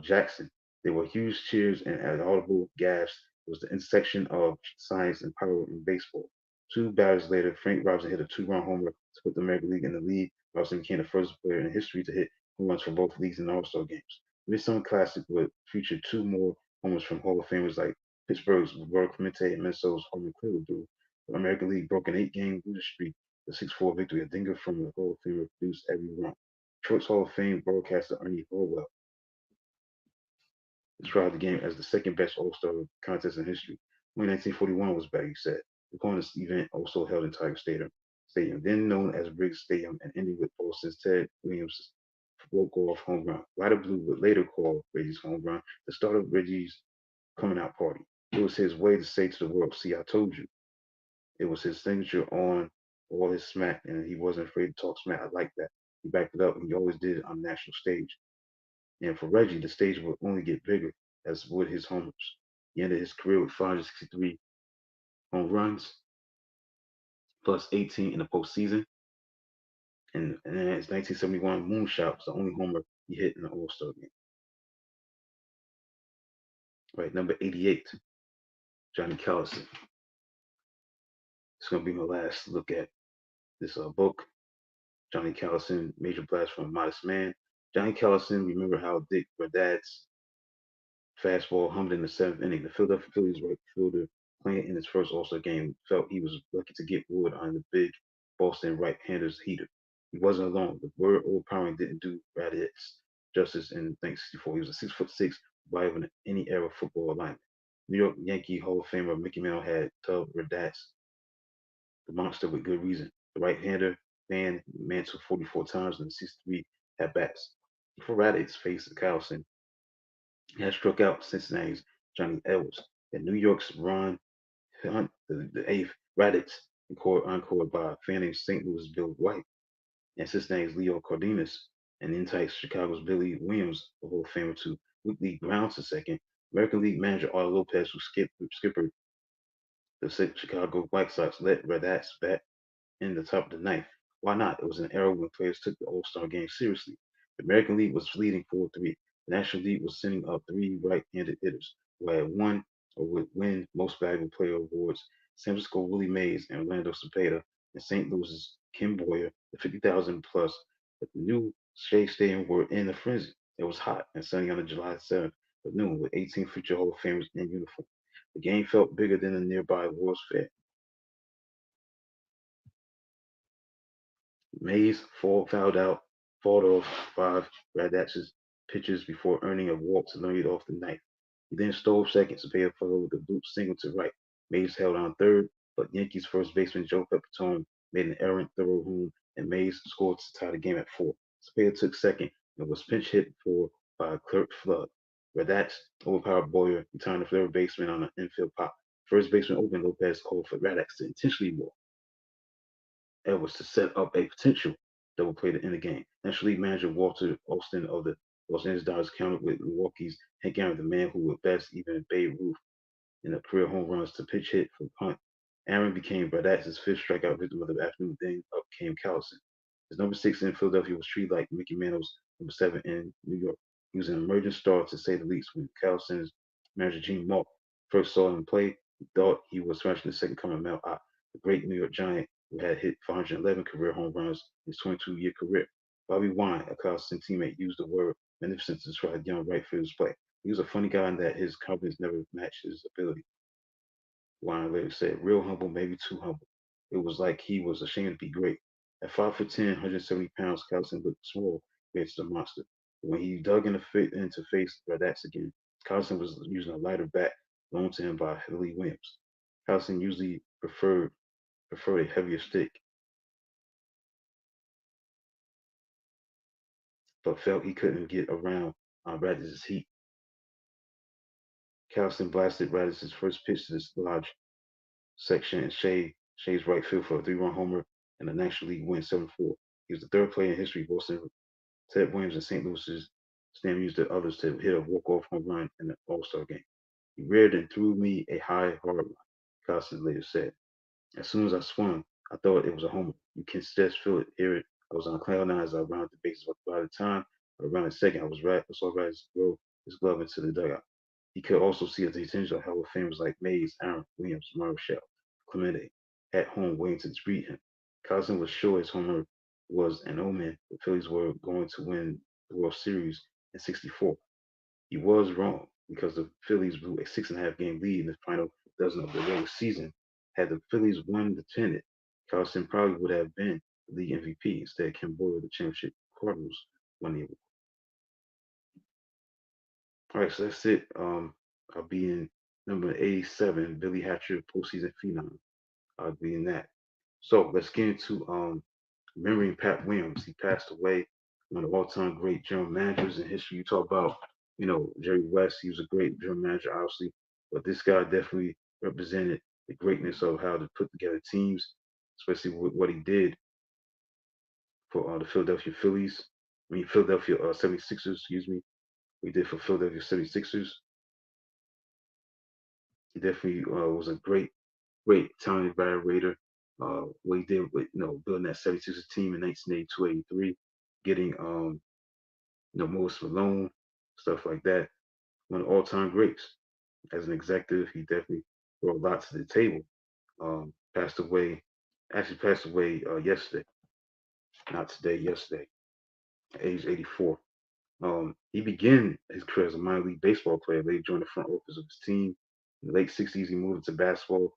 Jackson. There were huge cheers and an audible gasp. It was the intersection of science and power in baseball. Two batters later, Frank Robinson hit a two-run homer to put the American League in the lead. Robinson became the first player in history to hit home runs for both leagues in All-Star games. Midsummer Classic would feature two more homers from Hall of Famers like Pittsburgh's Roberto Clemente and Minnesota's Harmon Cleveland. The American League broke an 8-game losing streak, the 6-4 victory. A dinger from the Hall of Famer produced every run. Detroit's Hall of Fame broadcaster Ernie Harwell described the game as the second best All-Star contest in history. Only 1941 was better, he said. The corner's event also held in Tiger Stadium, then known as Briggs Stadium, and ending with Boston's Ted Williams' walk-off home run. Ryder Blue would later call Reggie's home run the start of Reggie's coming out party. It was his way to say to the world, "See, I told you." It was his signature on all his smack, and he wasn't afraid to talk smack. I like that. He backed it up, and he always did it on the national stage. And for Reggie, the stage would only get bigger, as would his homers. He ended his career with 563 home runs, plus 18 in the postseason. And his 1971 moonshot was the only homer he hit in the All-Star game. Right, number 88, Johnny Callison. It's going to be my last look at this book. Johnny Callison, Major Blast from a Modest Man. Johnny Callison, remember how Dick Verdad's fastball hummed in the seventh inning. The Philadelphia Phillies right fielder playing in his first All-Star game felt he was lucky to get wood on the big Boston right-hander's heater. He wasn't alone. The word overpowering didn't do Raditz justice in 1964. He was a 6'6" rival in any era football alignment. New York Yankee Hall of Famer Mickey Mantle had dubbed Raditz the monster with good reason. The right-hander fanned Mantle 44 times in 63 at-bats. Before Raditz faced Carlson, he had struck out Cincinnati's Johnny Edwards and New York's Ron Hunt, the eighth. Raditz encored by fanning St. Louis Bill White and Cincinnati's Leo Cardenas and entice Chicago's Billy Williams, the Hall of Famer, to weekly grounds to second. American League manager Arlo Lopez, who skippered the Chicago White Sox, let Raditz bat in the top of the ninth. Why not? It was an era when players took the All-Star game seriously. The American League was leading 4-3. The National League was sending up three right-handed hitters who had won or would win Most Valuable Player awards. San Francisco Willie Mays and Orlando Cepeda, and St. Louis's Kim Boyer, the 50,000 plus at the new Shea Stadium were in a frenzy. It was hot and sunny on July 7th at noon with 18 future Hall of Famers in uniform. The game felt bigger than the nearby World's Fair. Mays fouled out, fought off five Radach's pitches before earning a walk to lead off the ninth. He then stole second. Cepeda followed the loop single to right. Mays held on third, but Yankees first baseman Joe Pepitone made an errant throw home, and Mays scored to tie the game at four. Cepeda took second and was pinch hit for by Clerk Flood. Radach overpowered Boyer, retiring the third baseman on an infield pop. First baseman Open Lopez called for Radach to intentionally walk Edwards to set up a potential double play to end the game. National League manager Walter Austin of the Los Angeles Dodgers countered with Milwaukee's Hank Aaron, the man who would best even Babe Ruth in a career home runs to pitch hit for punt. Aaron became Bradach's fifth strikeout victim of the afternoon. Then up came Callison. His number six in Philadelphia was treated like Mickey Mantle's number seven in New York. He was an emerging star to say the least. When Callison's manager Gene Malk first saw him play, he thought he was smashing the second coming of Mel Ott, the great New York Giant who had hit 411 career home runs in his 22-year career. Bobby Wine, a Callison teammate, used the word magnificent to describe young right field's play. He was a funny guy in that his confidence never matched his ability. Wine later said, real humble, maybe too humble. It was like he was ashamed to be great. At 5'10", 170 pounds, Callison looked small compared to the monster. But when he dug into face Raddatz again, Callison was using a lighter bat loaned to him by Hilly Williams. Callison usually preferred a heavier stick, but felt he couldn't get around on Raddatz's heat. Callison blasted Raddatz's first pitch to the lodge section and Shea's right field for a three-run homer and the National League win 7-4. He was the third player in history, Boston Ted Williams and St. Louis's Stan used the others to hit a walk-off home run in the All-Star game. He reared and threw me a high, hard line, Costin later said. As soon as I swung, I thought it was a homer. You can just feel it, hear it. I was on cloud nine as I rounded the bases. By the time I rounded second, I saw Rice throw his glove into the dugout. He could also see the potential Hall of Famers like Mays, Aaron, Williams, Marshall, Clemente at home waiting to greet him. Cousin was sure his homer was an omen. The Phillies were going to win the World Series in '64. He was wrong because the Phillies blew a 6.5 game lead in the final dozen of the regular season. Had the Phillies won the pennant, Carlson probably would have been the league MVP. Instead, Ken Boyle, the championship Cardinals, won the award. All right, so that's it. I'll be in number 87, Billy Hatcher, postseason phenom. I'll be in that. So let's get into remembering Pat Williams. He passed away, one of the all-time great general managers in history. You talk about, Jerry West. He was a great general manager, obviously, but this guy definitely represented the greatness of how to put together teams, especially with what he did for the Philadelphia Phillies. I mean, Philadelphia 76ers, excuse me. We did for Philadelphia 76ers. He definitely was a great talented evaluator. What he did with building that 76ers team in 1982-83, getting Moses Malone, stuff like that. One of all-time greats. As an executive, he definitely brought a lot to the table. Passed away, actually passed away yesterday, not today, yesterday, at age 84. He began his career as a minor league baseball player. Later joined the front office of his team. In the late 60s, he moved into basketball.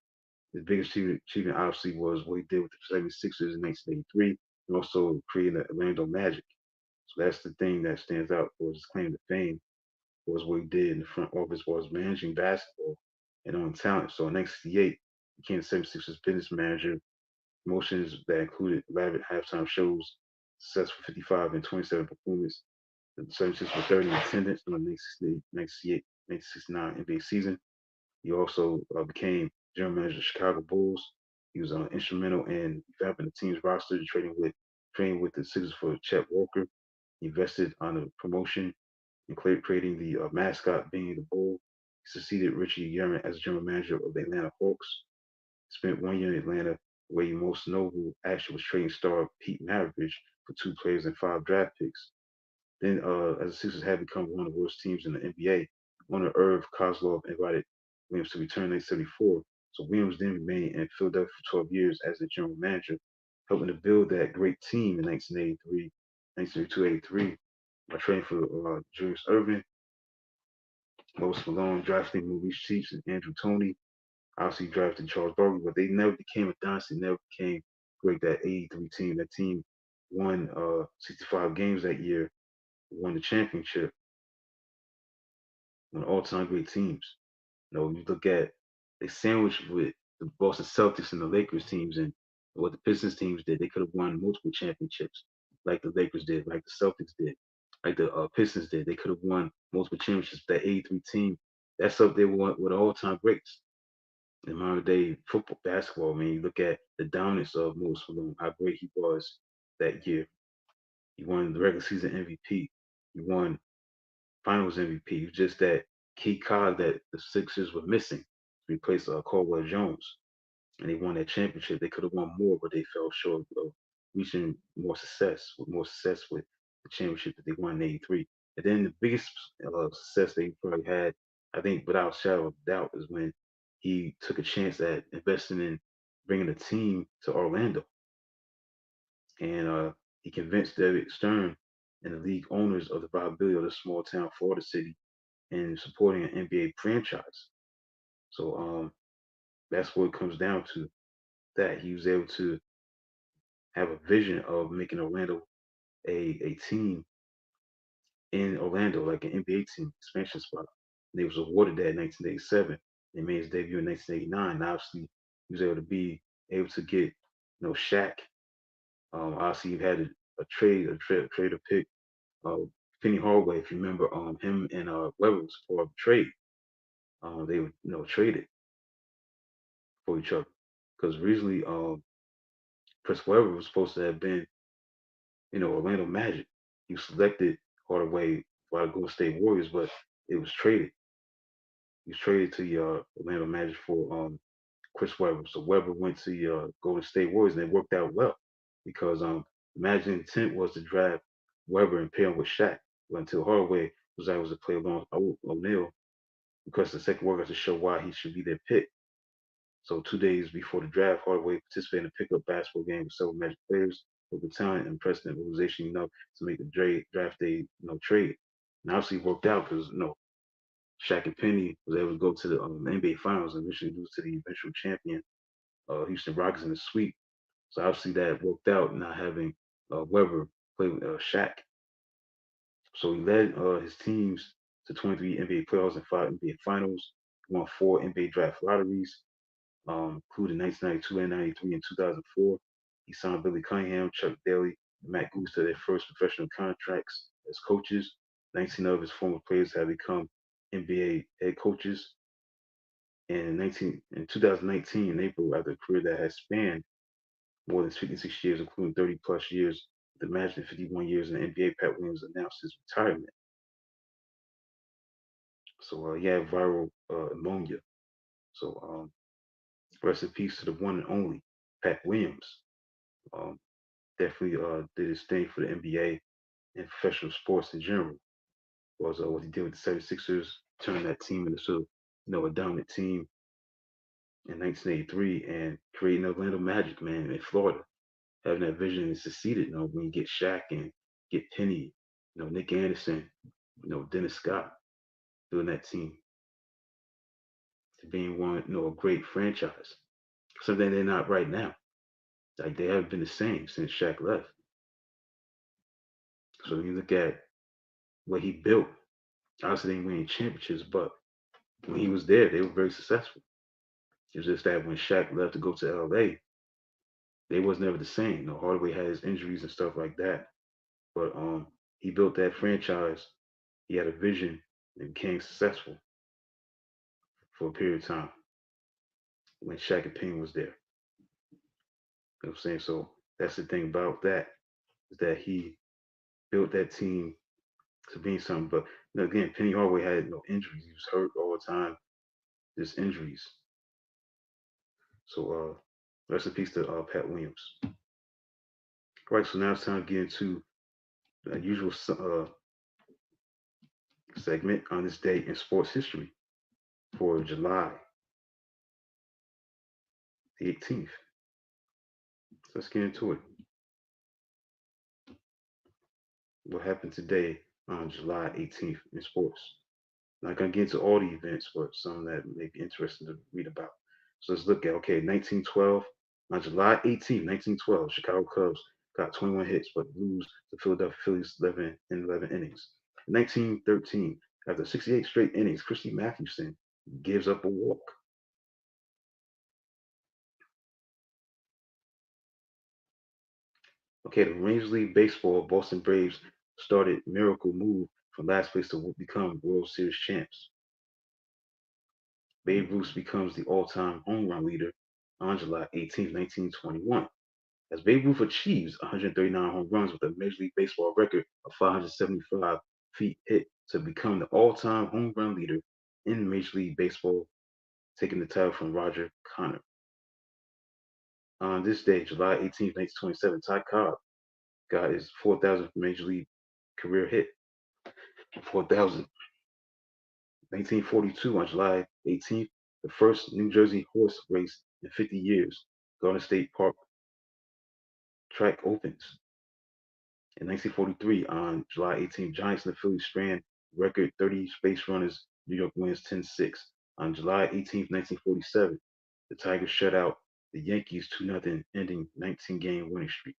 His biggest achievement obviously was what he did with the 76ers in 1983 and also creating the Orlando Magic. So that's the thing that stands out for his claim to fame was what he did in the front office was managing basketball and on talent. So in 1968, he became the 76ers business manager, promotions that included elaborate halftime shows, successful 55 and 27 performance. The 76ers were third in attendance in the 1969 NBA season. He also became general manager of the Chicago Bulls. He was instrumental in revamping the team's roster, training with the Sixers for Chet Walker. He invested on the promotion and creating the mascot being the Bull. He succeeded Richie Yerman as general manager of the Atlanta Hawks. Spent 1 year in Atlanta where you most know who actually was trading star Pete Maravich for 2 players and 5 draft picks. Then, as the Sixers had become one of the worst teams in the NBA, owner Irv Kozlov invited Williams to return in 1974. So Williams then remained in Philadelphia for 12 years as the general manager, helping to build that great team in 1983, 1982-83 by trading for Julius Erving, Moses Malone, drafting Maurice Cheeks and Andrew Toney. Obviously drafted Charles Barkley, but they never became a dynasty, never became great. That '83 team, that team won 65 games that year, won the championship, one of all-time great teams. You look at they sandwiched with the Boston Celtics and the Lakers teams, and what the Pistons teams did. They could have won multiple championships, like the Lakers did, like the Celtics did, like the Pistons did. They could have won multiple championships. That '83 team, that's up there with all-time greats in modern day football, basketball. I mean, you look at the dominance of Moses Malone, how great he was that year. He won the regular season MVP. He won Finals MVP. He was just that key card that the Sixers were missing to replace Caldwell Jones, and they won that championship. They could have won more, but they fell short of reaching more success with the championship that they won in '83. And then the biggest success they probably had, I think, without a shadow of a doubt, is when he took a chance at investing in bringing a team to Orlando, and he convinced David Stern and the league owners of the viability of the small town Florida city in supporting an NBA franchise. So that's what it comes down to. That he was able to have a vision of making Orlando a team in Orlando, like an NBA team, expansion spot. And he was awarded that in 1987. He made his debut in 1989. And obviously, he was able to be able to get, Shaq. Obviously, you had a trade to pick Penny Hardaway. If you remember, him and Webber was part of a trade. They were, traded for each other because originally, Chris Webber was supposed to have been, Orlando Magic. He was selected Hardaway by the Golden State Warriors, but it was traded. He was traded to the Orlando Magic for Chris Webber. So Webber went to the Golden State Warriors, and it worked out well because Magic's intent was to draft Webber and pair him with Shaq. But until Hardaway was able to play along O'Neal, because the second workout to show why he should be their pick. So 2 days before the draft, Hardaway participated in a pickup basketball game with several Magic players with the talent and precedent organization enough to make the draft day, trade. And obviously it worked out because, Shaq and Penny was able to go to the NBA Finals and eventually lose to the eventual champion, Houston Rockets in the sweep. So obviously that worked out, not having Webber play with Shaq. So he led his teams to 23 NBA playoffs and 5 NBA Finals. He won 4 NBA draft lotteries, including 1992 and 93 and 2004. He signed Billy Cunningham, Chuck Daly, and Matt Goose to their first professional contracts as coaches. 19 of his former players have become NBA head coaches. And in 2019, in April, after a career that has spanned more than 56 years, including 30 plus years, the Magic and 51 years in the NBA, Pat Williams announced his retirement. So he had viral pneumonia. So rest in peace to the one and only Pat Williams. Um, Definitely did his thing for the NBA and professional sports in general. Was what he did with the 76ers, turning that team into a dominant team in 1983 and creating Orlando Magic, man, in Florida. Having that vision and succeeded, when you get Shaq and get Penny, Nick Anderson, Dennis Scott, doing that team to being one, a great franchise. Something they're not right now. Like they haven't been the same since Shaq left. So when you look at what he built, obviously they didn't win any championships, but when he was there, they were very successful. It's just that when Shaq left to go to LA, they was never the same. Hardaway had his injuries and stuff like that. But he built that franchise. He had a vision and became successful for a period of time when Shaq and Penny was there. You know what I'm saying? So that's the thing about that, is that he built that team to being something. But again, Penny Hardaway had no injuries. He was hurt all the time. Just injuries. So Rest in peace to Pat Williams. All right, so now it's time to get into the usual segment on this day in sports history for July the 18th. So let's get into it. What happened today on July 18th in sports? Not gonna get into all the events, but some that may be interesting to read about. So let's look at 1912 on July 18th, 1912, Chicago Cubs got 21 hits but lose to Philadelphia Phillies 11 in 11 innings. In 1913, after 68 straight innings, Christy Mathewson gives up a walk. The Major League Baseball Boston Braves started miracle move from last place to become World Series champs. Babe Ruth becomes the all-time home run leader on July 18th, 1921, as Babe Ruth achieves 139 home runs with a Major League Baseball record of 575 feet hit to become the all-time home run leader in Major League Baseball, taking the title from Roger Connor. On this day, July 18th, 1927, Ty Cobb got his 4,000th Major League career hit. 4,000. 1942, on July 18th, the first New Jersey horse race in 50 years, Garden State Park track opens. In 1943, on July 18th, Giants and the Phillies strand record 30 base runners. New York wins 10-6. On July 18th, 1947, the Tigers shut out the Yankees 2-0, ending 19-game winning streak.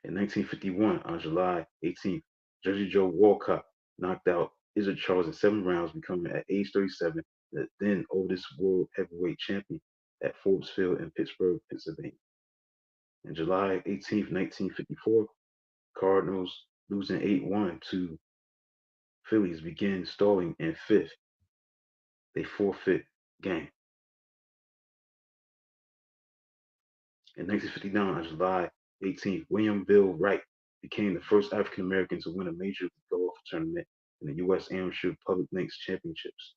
In 1951, on July 18th, Jersey Joe Walcott knocked out Izard Charles in 7 rounds, becoming at age 37 the then oldest world heavyweight champion at Forbes Field in Pittsburgh, Pennsylvania. On July 18th, 1954, Cardinals losing 8-1 to Phillies begin stalling in fifth. They forfeit game. In 1959, on July 18th, William Bill Wright became the first African American to win a major league golf tournament in the U.S. Amateur Public Links Championships.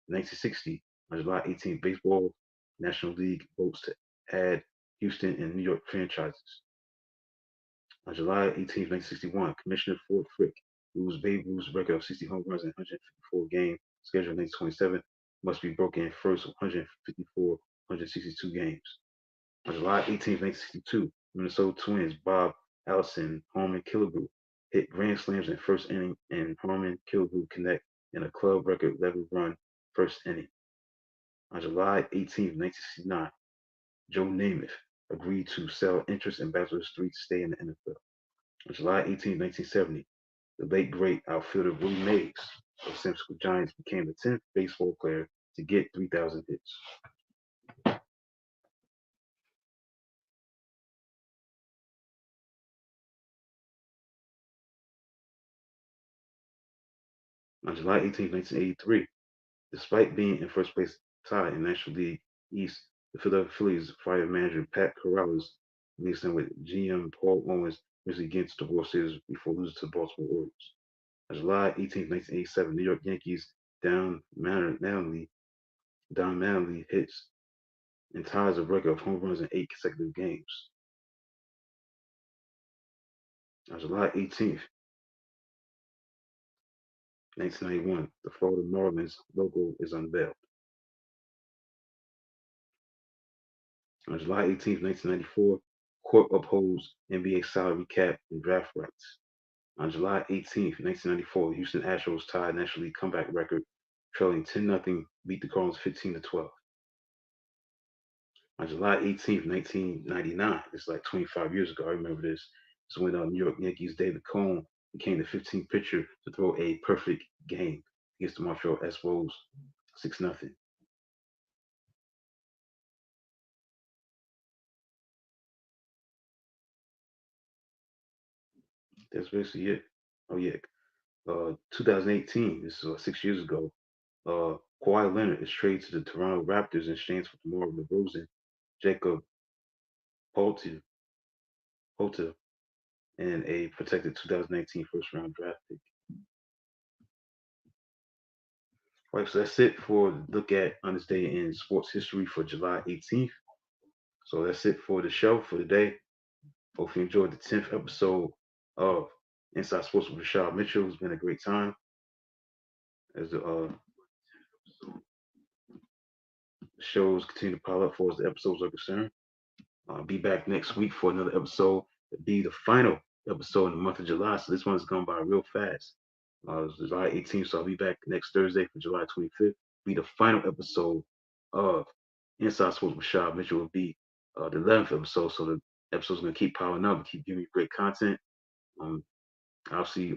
In 1960, on July 18th, Baseball National League votes to add Houston and New York franchises. On July 18th, 1961, Commissioner Ford Frick rules Babe Ruth's record of 60 home runs in 154 game schedule in 1927 must be broken in first 154, 162 games. On July 18th, 1962, Minnesota Twins Bob Allison and Harmon Killebrew hit grand slams in first inning, and Harmon Killebrew connect in a club record 11-run first inning. On July 18th, 1969, Joe Namath agreed to sell interest in Bachelor's 3 to stay in the NFL. On July 18th, 1970, the late great outfielder Willie Mays of San Francisco Giants became the 10th baseball player to get 3,000 hits. On July 18th, 1983, despite being in first place tie in National League East, the Philadelphia Phillies fired manager Pat Corrales, replaced him with GM Paul Owens, eventually against the World Series before losing to the Baltimore Orioles. On July 18th, 1987, New York Yankees Don Mattingly hits and ties a record of home runs in 8 consecutive games. On July 18th, 1991, the Florida Marlins logo is unveiled. On July 18th, 1994, court upholds NBA salary cap and draft rights. On July 18th, 1994, Houston Astros tied National League comeback record, trailing 10-0, beat the Cardinals 15-12. On July 18th, 1999, it's like 25 years ago, I remember this, is when New York Yankees David Cone became the 15th pitcher to throw a perfect game against the Montreal Expos 6-0. That's basically it. Oh, yeah. 2018, this is 6 years ago, Kawhi Leonard is traded to the Toronto Raptors in exchange for DeMar DeRozan, Jacob Poeltl, and a protected 2019 first round draft pick. Right, so that's it for the look at on this day in sports history for July 18th. So that's it for the show for today. Hope you enjoyed the 10th episode of Inside Sports with Rashad Mitchell. It's been a great time as the shows continue to pile up for as the episodes are concerned. I'll be back next week for another episode. It'll be the final episode in the month of July. So this one's gone by real fast. It's July 18th, so I'll be back next Thursday for July 25th. Be the final episode of Inside Sports with Rashad Mitchell. Will be the 11th episode. So the episode's gonna keep piling up and keep giving you great content. Um, Obviously,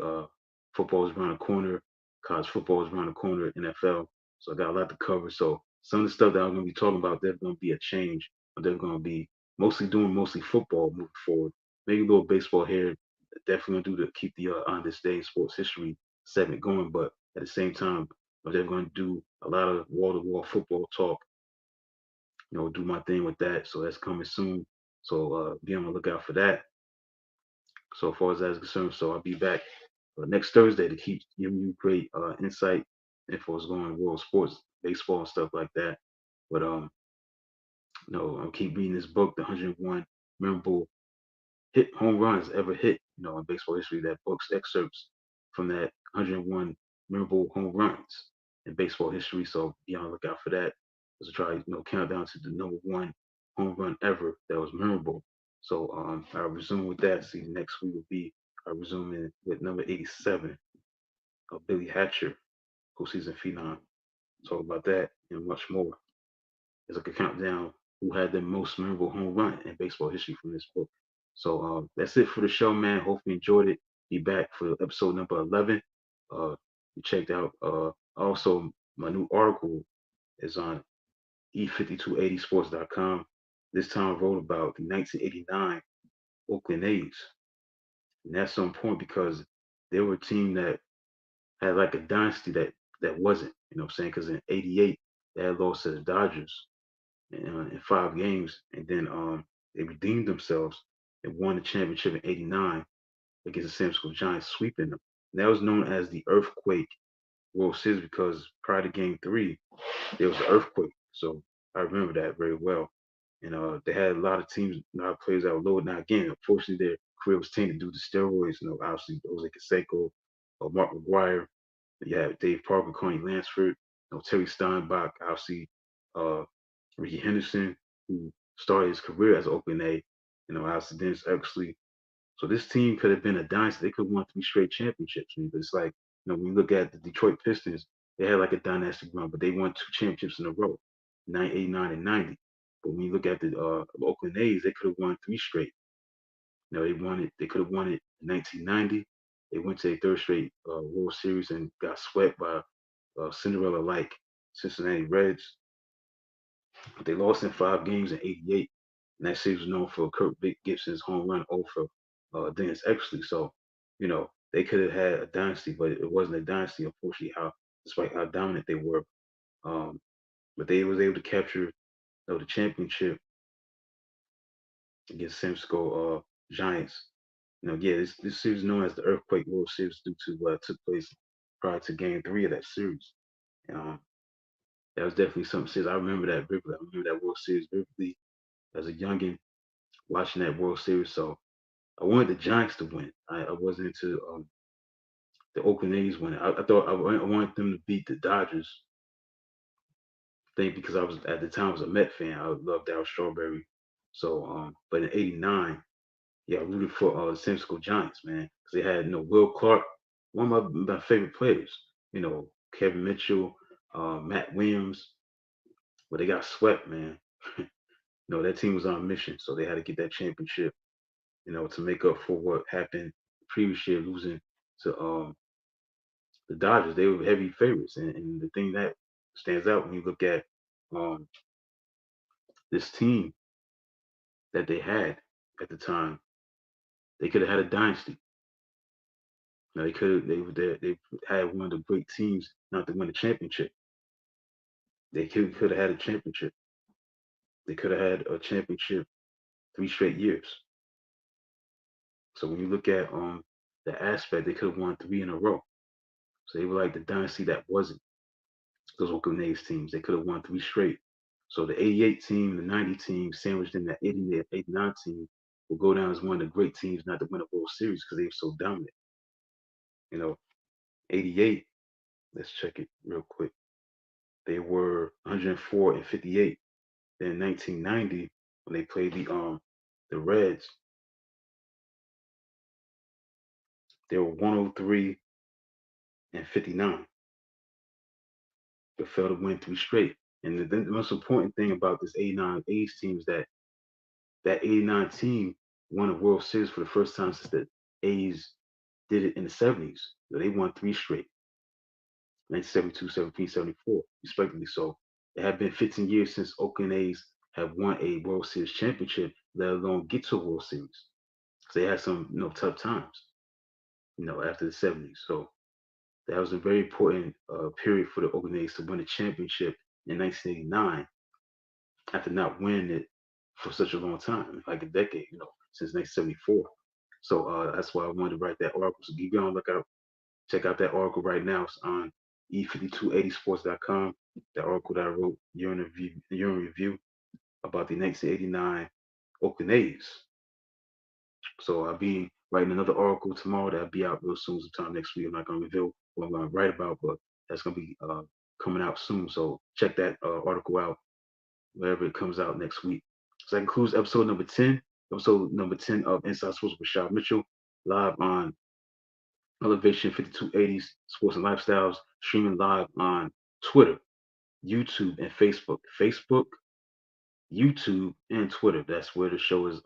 football is around the corner. College football is around the corner. NFL. So I got a lot to cover. So some of the stuff that I'm going to be talking about, there's going to be a change. They're going to be mostly football moving forward. Maybe a little baseball here. Definitely going to do to keep the on this day sports history segment going. But at the same time, they're going to do a lot of wall-to-wall football talk. Do my thing with that. So that's coming soon. So be on the lookout for that. So far as that's concerned, so I'll be back next Thursday to keep giving you great insight info what's going on in world sports, baseball and stuff like that. But I'll keep reading this book, the 101 memorable hit home runs ever hit, in baseball history. That book's excerpts from that 101 memorable home runs in baseball history. So be on the lookout for that. Let's try, count down to the number one home run ever that was memorable. So I'll resume with that. See, next week will be I resuming with number 87 of Billy Hatcher, postseason phenom. Talk about that and much more as I could count down who had the most memorable home run in baseball history from this book. So that's it for the show, man. Hope you enjoyed it. Be back for episode number 11. You checked out also my new article is on e5280sports.com. This time I wrote about the 1989 Oakland A's. And that's so important because they were a team that had like a dynasty that wasn't, what I'm saying? Because in '88 they had lost to the Dodgers in 5 games, and then they redeemed themselves and won the championship in '89 against the San Francisco Giants, sweeping them. And that was known as the Earthquake World Series because prior to Game 3 there was an earthquake. So I remember that very well. And they had a lot of teams, a lot of players that were low. Now again, unfortunately, their career was tainted due to steroids. Obviously Jose Canseco, Mark McGuire, you have Dave Parker, Connie Lansford, Terry Steinbach, obviously uh, Ricky Henderson, who started his career as an Oakland A, obviously Dennis Eckersley. So this team could have been a dynasty. They could have won 3 straight championships. But it's like, when you look at the Detroit Pistons, they had like a dynastic run, but they won 2 championships in a row, 89 and 90. But when you look at the Oakland A's, they could have won 3 straight. They won it. They could have won it in 1990. They went to a third straight World Series and got swept by Cinderella-like Cincinnati Reds. But they lost in 5 games in '88, and that series was known for Kirk Gibson's home run over Dennis Eckersley. So, they could have had a dynasty, but it wasn't a dynasty, unfortunately. Despite how dominant they were, um, but they was able to capture the championship against San Francisco Giants. Yeah, this series is known as the Earthquake World Series due to what took place prior to Game 3 of that series. Um, that was definitely something serious. I remember that vividly. I remember that World Series vividly as a youngin watching that World Series. So I wanted the Giants to win. I wasn't into the Oakland A's winning. I thought I wanted them to beat the Dodgers. I think because I was at the time I was a Met fan. I loved Darryl Strawberry. So, but in '89, yeah, I rooted for the San Francisco Giants, man, because they had Will Clark, one of my favorite players. Kevin Mitchell, Matt Williams, but they got swept, man. That team was on a mission, so they had to get that championship. To make up for what happened the previous year, losing to the Dodgers. They were heavy favorites, and the thing that stands out when you look at um, this team that they had at the time, they could have had a dynasty. They could they had one of the great teams not to win a championship. They could have had a championship. They could have had a championship 3 straight years. So when you look at the aspect, they could have won 3 in a row. So they were like the dynasty that wasn't. Those Oakland A's teams. They could have won three straight. So the 88 team, the 90 team, sandwiched in that 80, 89 team will go down as one of the great teams not to win a World Series because they were so dominant. You know, 88, let's check it real quick. They were 104 and 58. Then in 1990, when they played the Reds, they were 103 and 59, but failed to win three straight. And the most important thing about this 89 A's team is that 89 team won a World Series for the first time since the A's did it in the 70s. So they won three straight, 1972, 17, 74, respectively. So it had been 15 years since Oakland A's have won a World Series championship, let alone get to a World Series. Because they had some tough times, after the 70s. So that was a very important period for the Oakland A's to win a championship in 1989 after not winning it for such a long time, like a decade, since 1974. So that's why I wanted to write that article. So be on the lookout. Check out that article right now. It's on e5280sports.com. That article that I wrote, year in review about the 1989 Oakland A's. So I'll be writing another article tomorrow that'll be out real soon, sometime next week. I'm not going to reveal what I'm going to write about, but that's going to be coming out soon. So check that article out wherever it comes out next week. So that concludes episode number 10. Episode number 10 of Inside Sports with Rashad Mitchell, live on Elevation 5280s Sports and Lifestyles, streaming live on Twitter, YouTube, and Facebook. Facebook, YouTube, and Twitter. That's where the show is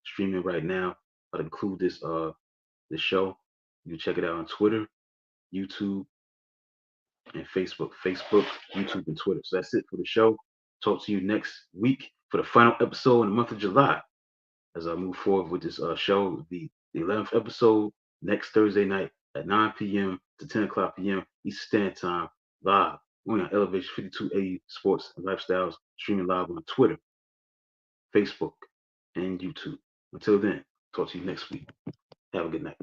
streaming right now. I'll include this show. You can check it out on Twitter, YouTube, and Facebook. Facebook, YouTube, and Twitter. So that's it for the show. Talk to you next week for the final episode in the month of July. As I move forward with this show, the 11th episode next Thursday night at 9 p.m. to 10 o'clock p.m. Eastern Standard Time, live on Elevation 5280 Sports and Lifestyles, streaming live on Twitter, Facebook, and YouTube. Until then, talk to you next week. Have a good night.